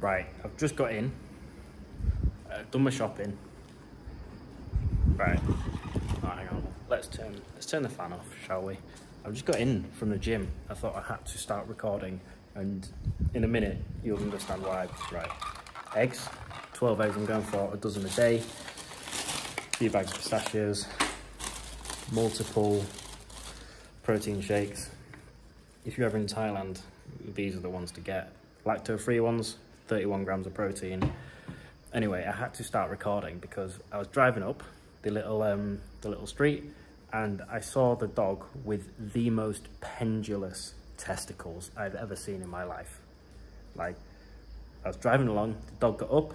Right, I've just got in, done my shopping. Right, oh, hang on, let's turn the fan off, shall we? I've just got in from the gym. I thought I had to start recording, and in a minute you'll understand why. Right, eggs, 12 eggs I'm going for, a dozen a day, a few bags of pistachios, multiple protein shakes. If you're ever in Thailand, these are the ones to get. Lacto-free ones, 31 grams of protein. Anyway, I had to start recording because I was driving up the little street and I saw the dog with the most pendulous testicles I've ever seen in my life. Like, I was driving along, the dog got up,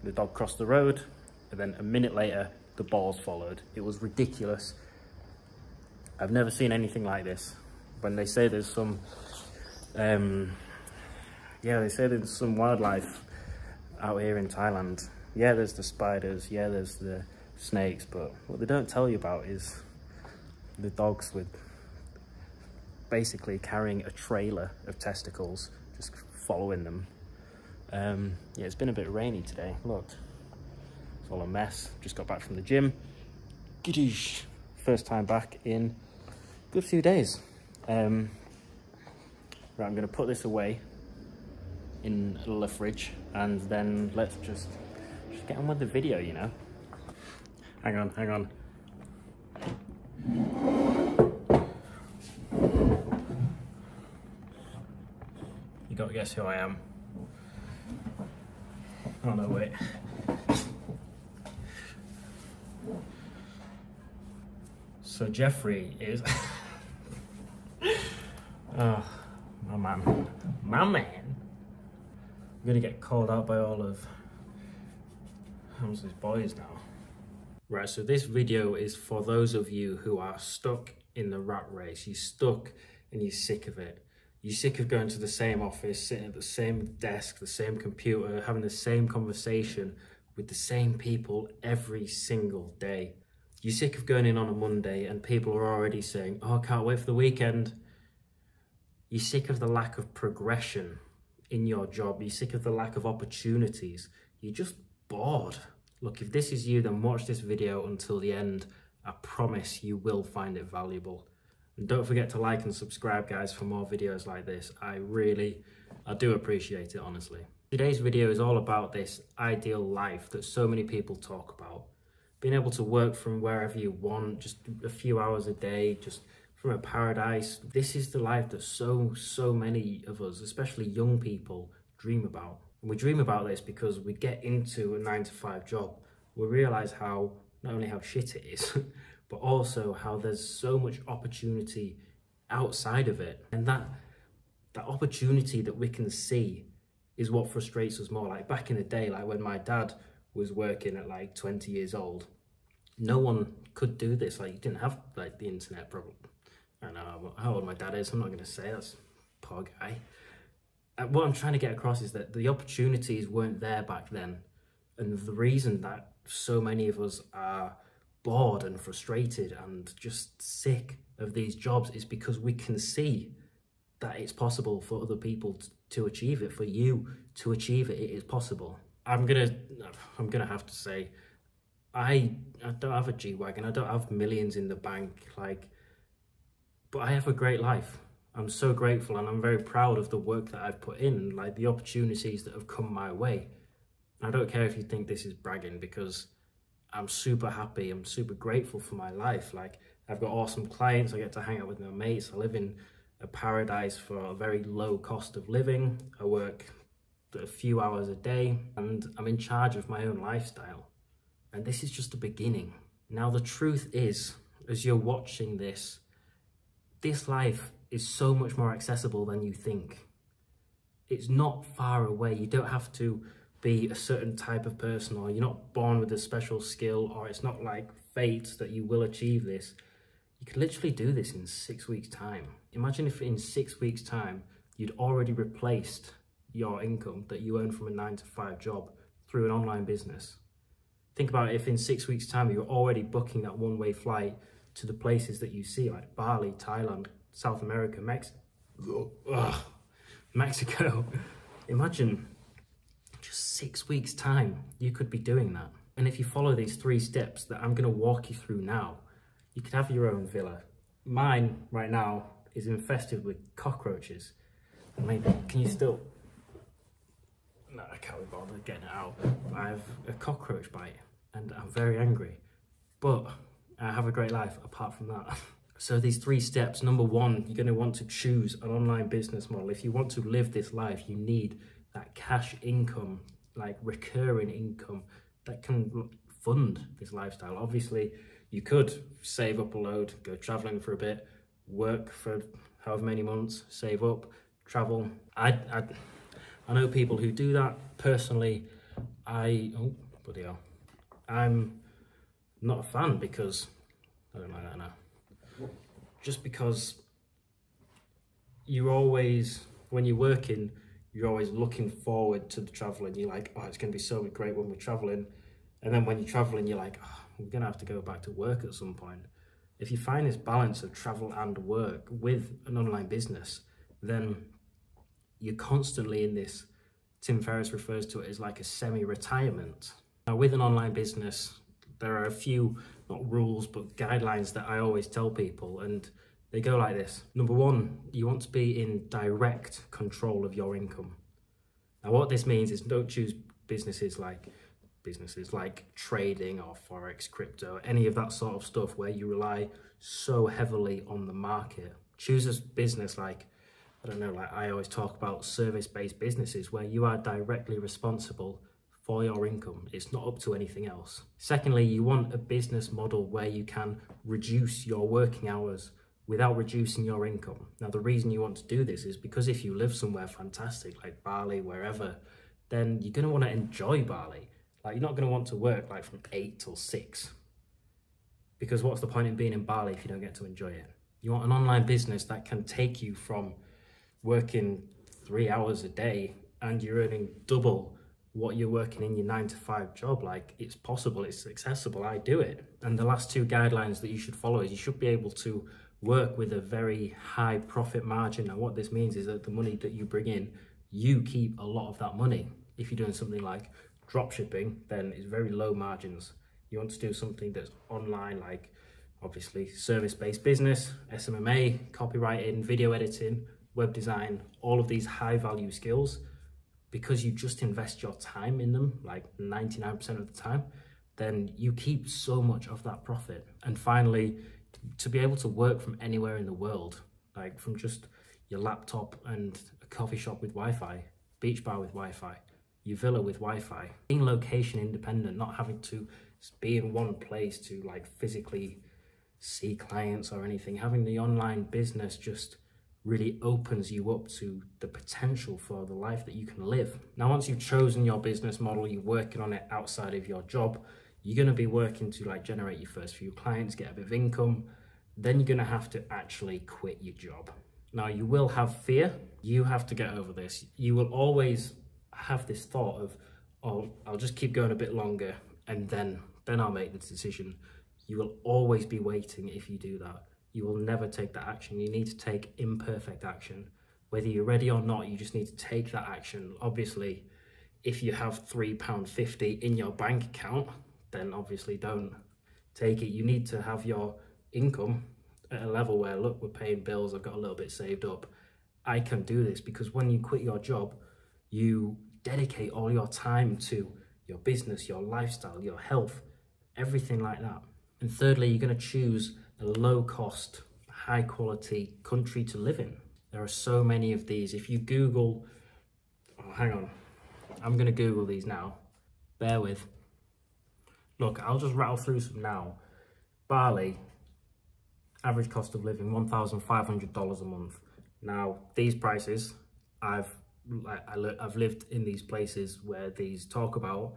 the dog crossed the road, and then a minute later, the balls followed. It was ridiculous. I've never seen anything like this. When they say there's some, yeah, they say there's some wildlife out here in Thailand. Yeah, there's the spiders, yeah, there's the snakes, but what they don't tell you about is the dogs with basically carrying a trailer of testicles, just following them. Yeah, it's been a bit rainy today, look. It's all a mess. Just got back from the gym. First time back in a good few days. Right, I'm gonna put this away in the fridge and then let's just get on with the video, you know. Hang on. You gotta guess who I am. Oh no, wait. So Jeffrey is oh, my man. I'm gonna get called out by all of Hamza's boys now. Right, so this video is for those of you who are stuck in the rat race. You're stuck and you're sick of it. You're sick of going to the same office, sitting at the same desk, the same computer, having the same conversation with the same people every single day. You're sick of going in on a Monday and people are already saying, oh, I can't wait for the weekend. You're sick of the lack of progression in your job. You're sick of the lack of opportunities. You're just bored. Look, if this is you, then watch this video until the end. I promise you will find it valuable. And don't forget to like and subscribe, guys, for more videos like this. I do appreciate it, honestly. Today's video is all about this ideal life that so many people talk about. Being able to work from wherever you want, just a few hours a day, just from a paradise. This is the life that so many of us, especially young people, dream about. And we dream about this because we get into a 9-to-5 job. We realize not only how shit it is, but also how there's so much opportunity outside of it. And that opportunity that we can see is what frustrates us more. Like back in the day, like when my dad was working at like 20 years old, no one could do this. Like you didn't have like the internet problem. I don't know how old my dad is, I'm not going to say, that's poor guy. What I'm trying to get across is that the opportunities weren't there back then. And the reason that so many of us are bored and frustrated and just sick of these jobs is because we can see that it's possible for other people to achieve it, for you to achieve it. It is possible. I'm gonna have to say, I don't have a G-Wagon, I don't have millions in the bank, like, but I have a great life. I'm so grateful and I'm very proud of the work that I've put in, like the opportunities that have come my way. I don't care if you think this is bragging, because I'm super happy, I'm super grateful for my life. Like, I've got awesome clients, I get to hang out with my mates, I live in a paradise for a very low cost of living. I work a few hours a day and I'm in charge of my own lifestyle. And this is just the beginning. Now, the truth is, as you're watching this life is so much more accessible than you think. It's not far away. You don't have to be a certain type of person, or you're not born with a special skill, or it's not like fate that you will achieve this. You could literally do this in 6 weeks' time. Imagine if in 6 weeks' time, you'd already replaced your income that you earn from a 9-to-5 job through an online business. Think about it, if in 6 weeks' time, you're already booking that one-way flight to the places that you see, like Bali, Thailand, South America, Mexico. Imagine 6 weeks time, you could be doing that. And if you follow these 3 steps that I'm going to walk you through now, you could have your own villa. Mine right now is infested with cockroaches. Maybe, can you still? No, I can't be bothered getting it out. I have a cockroach bite and I'm very angry, but I have a great life apart from that. So these 3 steps, number 1, you're going to want to choose an online business model. If you want to live this life, you need that cash income, like recurring income that can fund this lifestyle. Obviously, you could save up a load, go traveling for a bit, work for however many months, save up, travel. I know people who do that. Personally, oh, bloody hell. I'm not a fan because, I don't like that now. Just because you're always, when you're working, you're always looking forward to the traveling. You're like, oh, it's going to be so great when we're traveling. And then when you're traveling, you're like, oh, we're going to have to go back to work at some point. If you find this balance of travel and work with an online business, then you're constantly in this, Tim Ferriss refers to it as like a semi-retirement. Now, with an online business, there are a few, not rules, but guidelines that I always tell people, and they go like this. Number 1, you want to be in direct control of your income. Now, what this means is don't choose businesses like trading or Forex, crypto, any of that sort of stuff where you rely so heavily on the market. Choose a business like, I don't know, like I always talk about service-based businesses where you are directly responsible for your income. It's not up to anything else. Secondly, you want a business model where you can reduce your working hours without reducing your income. Now, the reason you want to do this is because if you live somewhere fantastic like Bali, wherever, then you're going to want to enjoy Bali. Like, you're not going to want to work like from 8 till 6. Because what's the point in being in Bali if you don't get to enjoy it? You want an online business that can take you from working 3 hours a day and you're earning double what you're working in your 9-to-5 job. Like, it's possible, it's accessible, I do it. And the last 2 guidelines that you should follow is you should be able to work with a very high profit margin. And what this means is that the money that you bring in, you keep a lot of that money. If you're doing something like drop shipping, then it's very low margins. You want to do something that's online, like obviously service-based business, SMMA, copywriting, video editing, web design, all of these high value skills. Because you just invest your time in them, like 99% of the time, then you keep so much of that profit. And finally, to be able to work from anywhere in the world, like from just your laptop and a coffee shop with Wi-Fi, beach bar with Wi-Fi, your villa with Wi-Fi, being location independent, not having to be in one place to like physically see clients or anything. Having the online business just really opens you up to the potential for the life that you can live. Now, once you've chosen your business model, you're working on it outside of your job, you're going to be working to like generate your first few clients, get a bit of income. Then you're going to have to actually quit your job. Now, you will have fear. You have to get over this. You will always have this thought of, oh, I'll just keep going a bit longer and then I'll make the decision. You will always be waiting if you do that. You will never take that action. You need to take imperfect action. Whether you're ready or not, you just need to take that action. Obviously, if you have £3.50 in your bank account, then obviously don't take it. You need to have your income at a level where, look, we're paying bills, I've got a little bit saved up. I can do this, because when you quit your job, you dedicate all your time to your business, your lifestyle, your health, everything like that. And thirdly, you're going to choose a low-cost, high-quality country to live in. There are so many of these. If you Google, oh, hang on, I'm going to Google these now. Bear with. Look, I'll just rattle through some now. Bali, average cost of living, $1,500 a month. Now, these prices, I've lived in these places where these talk about,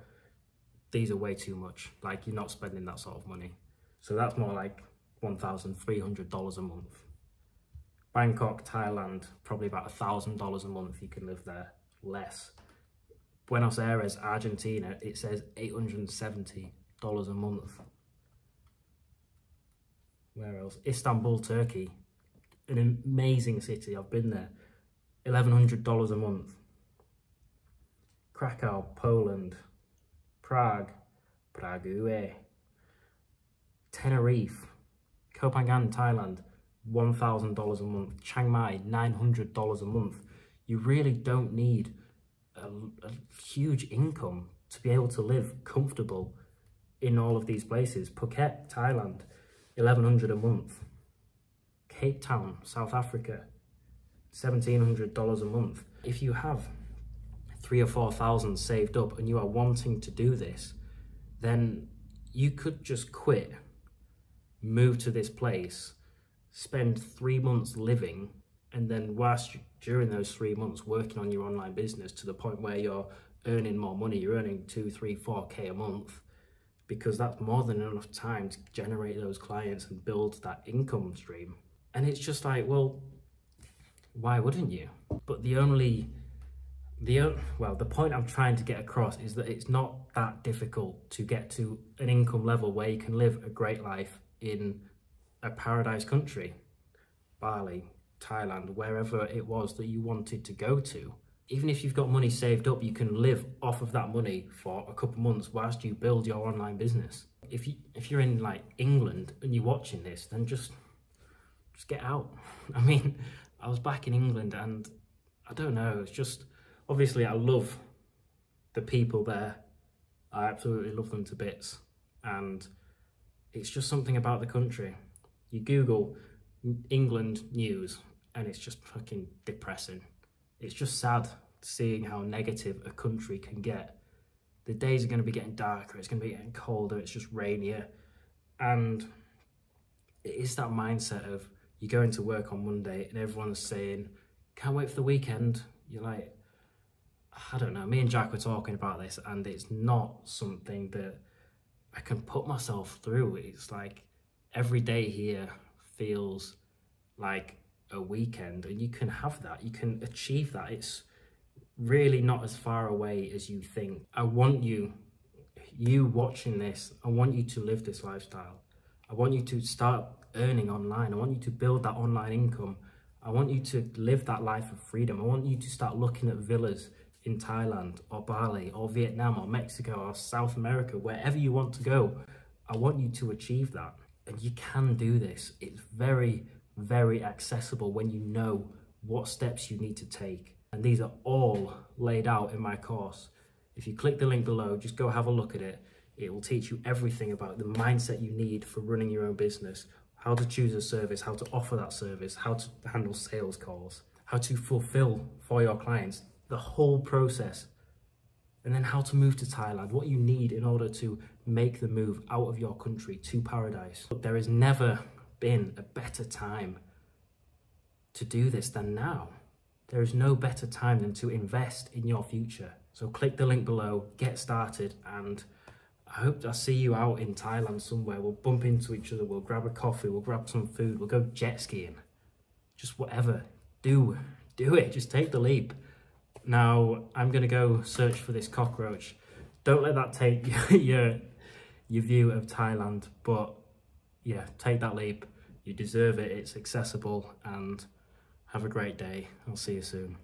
these are way too much. Like, you're not spending that sort of money. So that's more like $1,300 a month. Bangkok, Thailand, probably about $1,000 a month you can live there, less. Buenos Aires, Argentina, it says $870 a month. Where else? Istanbul, Turkey, an amazing city, I've been there, $1,100 a month. Krakow, Poland, Prague, Prague, Tenerife, Kopangan, Thailand, $1,000 a month, Chiang Mai, $900 a month. You really don't need a huge income to be able to live comfortable in all of these places. Phuket, Thailand, $1,100 a month. Cape Town, South Africa, $1,700 a month. If you have 3,000 or 4,000 saved up and you are wanting to do this, then you could just quit, move to this place, spend 3 months living, and then whilst during those 3 months working on your online business to the point where you're earning more money, you're earning 2, 3, 4K a month, because that's more than enough time to generate those clients and build that income stream. And it's just like, well, why wouldn't you? But the point I'm trying to get across is that it's not that difficult to get to an income level where you can live a great life in a paradise country, Bali, Thailand, wherever it was that you wanted to go to. Even if you've got money saved up, you can live off of that money for a couple months whilst you build your online business. If you're in like England and you're watching this, then just get out. I mean, I was back in England and I don't know, it's just, obviously I love the people there. I absolutely love them to bits. And it's just something about the country. You Google England news and it's just fucking depressing. It's just sad seeing how negative a country can get. The days are going to be getting darker, it's going to be getting colder, it's just rainier. And it is that mindset of you going to work on Monday and everyone's saying, can't wait for the weekend. You're like, I don't know, me and Jack were talking about this and it's not something that I can put myself through. It's like every day here feels like a weekend, and you can have that, you can achieve that. It's really not as far away as you think. I want you watching this, I want you to live this lifestyle. I want you to start earning online. I want you to build that online income. I want you to live that life of freedom. I want you to start looking at villas in Thailand or Bali or Vietnam or Mexico or South America, wherever you want to go. I want you to achieve that. And you can do this. It's very, very accessible when you know what steps you need to take. And these are all laid out in my course. If you click the link below, just go have a look at it. It will teach you everything about the mindset you need for running your own business, how to choose a service, how to offer that service, how to handle sales calls, how to fulfill for your clients, the whole process. And then how to move to Thailand, what you need in order to make the move out of your country to paradise. But there has never been a better time to do this than now. There is no better time than to invest in your future. So click the link below, get started, and I hope I see you out in Thailand somewhere. We'll bump into each other, we'll grab a coffee, we'll grab some food, we'll go jet skiing. Just whatever, do it, just take the leap. Now, I'm gonna go search for this cockroach. Don't let that take your view of Thailand, but yeah, take that leap. You deserve it, it's accessible, and have a great day. I'll see you soon.